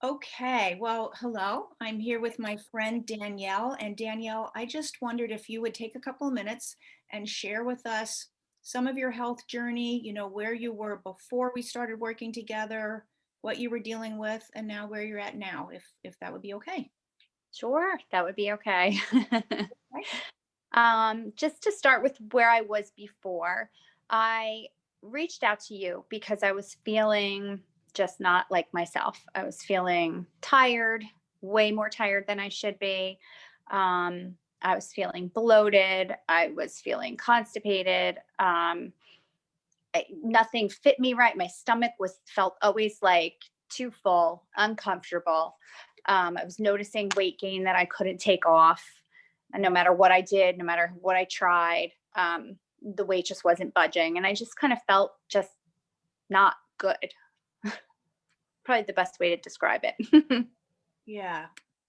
Okay, well, hello. I'm here with my friend Danielle. And Danielle, I just wondered if you would take a couple of minutes and share with us some of your health journey, where you were before we started working together, what you were dealing with, and now where you're at now, if that would be okay. Sure, that would be okay. Right? Just to start with where I was before, I reached out to you because I was feeling just not like myself. I was feeling tired, way more tired than I should be. I was feeling bloated. I was feeling constipated. Nothing fit me right. My stomach was felt always like too full, uncomfortable. I was noticing weight gain that I couldn't take off. And no matter what I did, no matter what I tried, the weight just wasn't budging. And I just kind of felt just not good. Probably the best way to describe it. Yeah.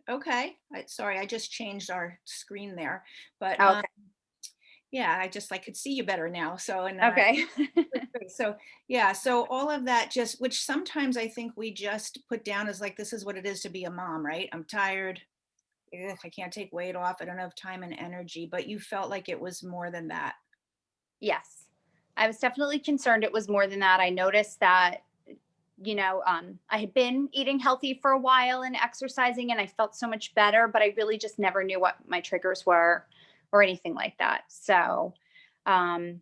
Okay. Sorry, I just changed our screen there, but Okay. yeah, I could see you better now. So, and Okay. great. So, yeah, so all of that just, which sometimes I think we just put down as like, this is what it is to be a mom, right? I'm tired. Ugh, I can't take weight off. I don't have time and energy, but you felt like it was more than that. Yes. I was definitely concerned it was more than that. I noticed that I had been eating healthy for a while and exercising, and I felt so much better, but I really just never knew what my triggers were or anything like that. Um,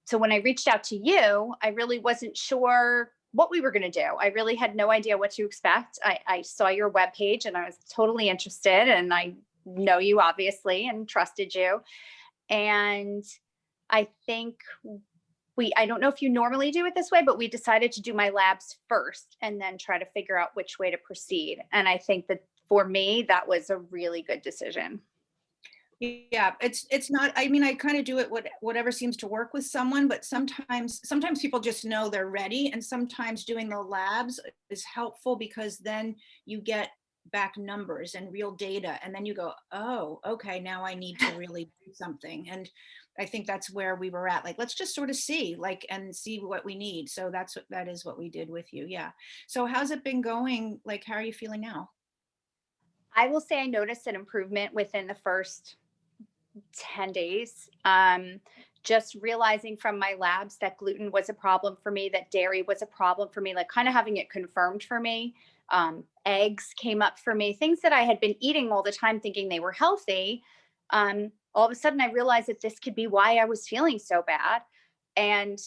so when I reached out to you, I really wasn't sure what we were going to do. I really had no idea what to expect. I saw your webpage and I was totally interested, and I know you obviously and trusted you. And I think I don't know if you normally do it this way, but we decided to do my labs first and then try to figure out which way to proceed. And I think that for me, that was a really good decision. Yeah, it's not, I mean, I kind of do it whatever seems to work with someone, but sometimes people just know they're ready, and sometimes doing the labs is helpful because then you get back numbers and real data, and then you go, oh, okay, now I need to really do something. And I think that's where we were at. Like, let's just sort of see, like, and see what we need. So that is what we did with you. Yeah. So how's it been going? Like, how are you feeling now? I will say I noticed an improvement within the first 10 days. Just realizing from my labs that gluten was a problem for me, that dairy was a problem for me, like kind of having it confirmed for me. Eggs came up for me, things that I had been eating all the time thinking they were healthy. All of a sudden, I realized that this could be why I was feeling so bad. And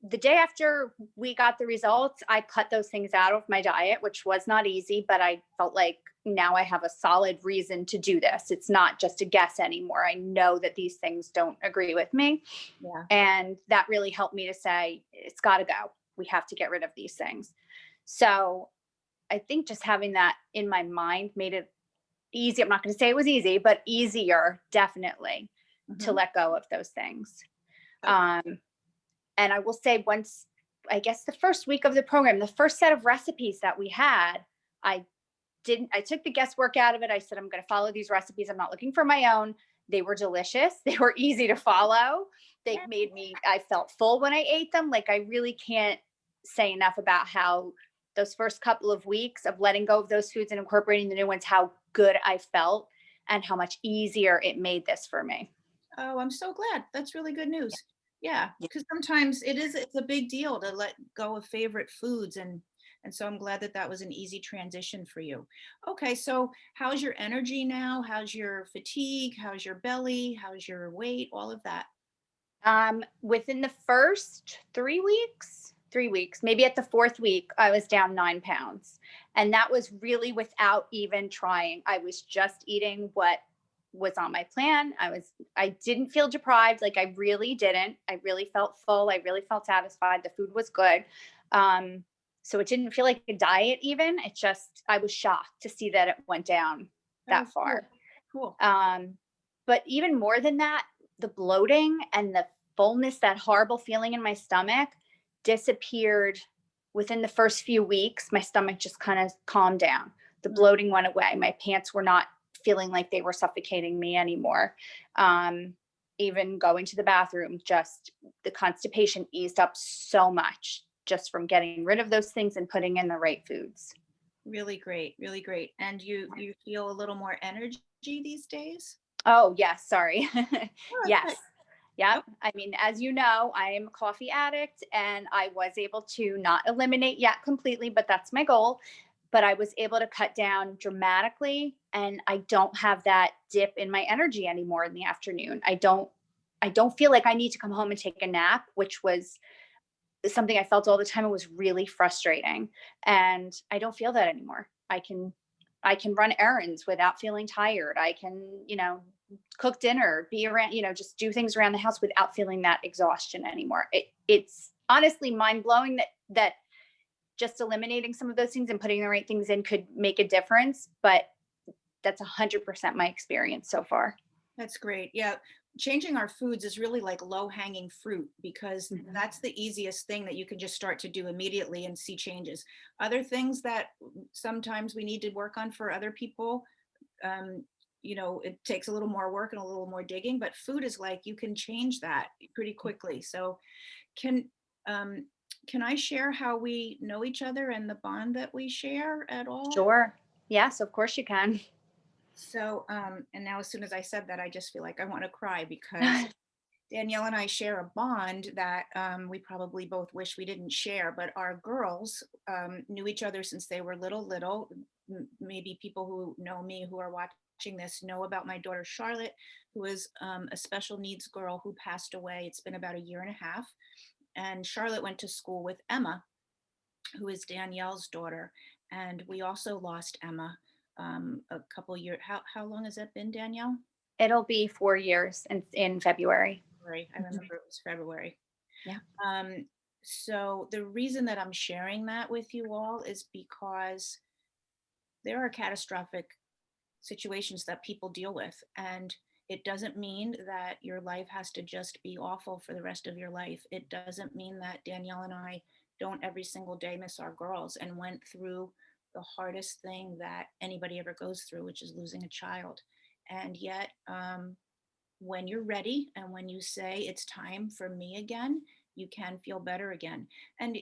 the day after we got the results, I cut those things out of my diet, which was not easy, but I felt like now I have a solid reason to do this. It's not just a guess anymore. I know that these things don't agree with me. Yeah. And that really helped me to say, it's got to go. We have to get rid of these things. So I think just having that in my mind made it easy. I'm not going to say it was easy, but easier, definitely, to Hmm. let go of those things. Okay. Um, and I will say, once, I guess the first week of the program, the first set of recipes that we had, I I took the guesswork out of it. I said, I'm going to follow these recipes. I'm not looking for my own. They were delicious. They were easy to follow. They made me, I felt full when I ate them. Like, I really can't say enough about how those first couple of weeks of letting go of those foods and incorporating the new ones, how good I felt and how much easier it made this for me. Oh, I'm so glad. That's really good news. Yeah, Yeah. because sometimes it's a big deal to let go of favorite foods, and so I'm glad that that was an easy transition for you. Okay, so how's your energy now? How's your fatigue? How's your belly? How's your weight? All of that. Within the first 3 weeks, maybe at the fourth week, I was down 9 pounds. And that was really without even trying. I was just eating what was on my plan. I didn't feel deprived. Like, I really didn't. I really felt full. I really felt satisfied. The food was good. Um, so it didn't feel like a diet even. I was shocked to see that it went down that Oh, cool. far. Cool. Um, but even more than that, the bloating and the fullness, that horrible feeling in my stomach disappeared within the first few weeks. My stomach just kind of calmed down. The Mm. bloating went away. My pants were not feeling like they were suffocating me anymore. Um, Even going to the bathroom, just the constipation eased up so much just from getting rid of those things and putting in the right foods. Really great, really great. And you feel a little more energy these days? Oh, yes, sorry. Oh, Yes. that's Yep. good. I mean, as you know, I am a coffee addict and I was able to not eliminate yet completely, but that's my goal. But I was able to cut down dramatically and I don't have that dip in my energy anymore in the afternoon. I don't feel like I need to come home and take a nap, which was something I felt all the time. It was really frustrating. And I don't feel that anymore. I can run errands without feeling tired. I can, cook dinner, be around, just do things around the house without feeling that exhaustion anymore. It's honestly mind blowing that just eliminating some of those things and putting the right things in could make a difference. But that's 100% my experience so far. That's great. Yeah. Changing our foods is really like low hanging fruit because Mhm. that's the easiest thing that you can just start to do immediately and see changes. Other things that sometimes we need to work on for other people, um, it takes a little more work and a little more digging, but food is like you can change that pretty quickly. So can um, can I share how we know each other and the bond that we share at all? Sure. Yes, of course you can. So, and now as soon as I said that, I just feel like I want to cry because Danielle and I share a bond that we probably both wish we didn't share, but our girls knew each other since they were little. Maybe people who know me who are watching this know about my daughter Charlotte, who is a special needs girl who passed away. It's been about a year and a half. And Charlotte went to school with Emma, who is Danielle's daughter. And we also lost Emma a couple years. How long has that been, Danielle? It'll be 4 years in February. February. I Mhm. remember it was February. Yeah. Um, so the reason that I'm sharing that with you all is because there are catastrophic situations that people deal with. And it doesn't mean that your life has to just be awful for the rest of your life. It doesn't mean that Danielle and I don't every single day miss our girls and went through the hardest thing that anybody ever goes through, which is losing a child. And yet, when you're ready and when you say it's time for me again, you can feel better again. And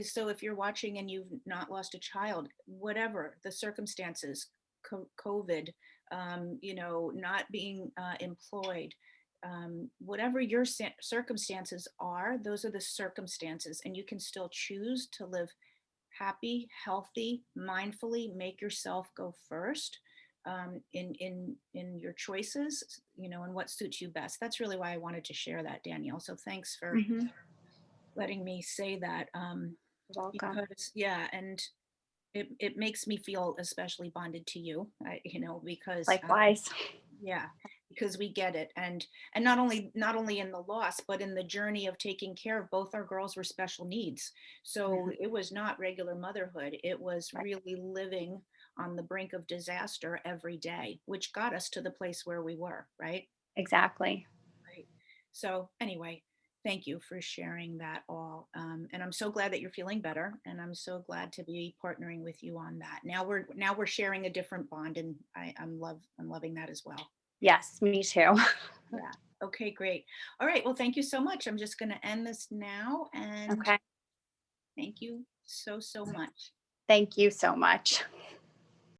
so if you're watching and you've not lost a child, whatever the circumstances, COVID, not being employed, whatever your circumstances are, those are the circumstances. And you can still choose to live happy, healthy, mindfully, make yourself go first in your choices, and what suits you best. That's really why I wanted to share that, Danielle. So thanks for Hmm. letting me say that. Welcome. Because yeah, and it makes me feel especially bonded to you, because Likewise. yeah, because we get it. And not only in the loss, but in the journey of taking care of both our girls were special needs. So Mhm. it was not regular motherhood. It was Right. really living on the brink of disaster every day, which got us to the place where we were, right? Exactly. Right. So anyway, thank you for sharing that all. And I'm so glad that you're feeling better, and I'm so glad to be partnering with you on that. Now we're sharing a different bond, and I'm loving that as well. Yes, me too. Yeah. Okay, great. All right. Well, thank you so much. I'm just going to end this now, and Okay. thank you so much. Thank you so much.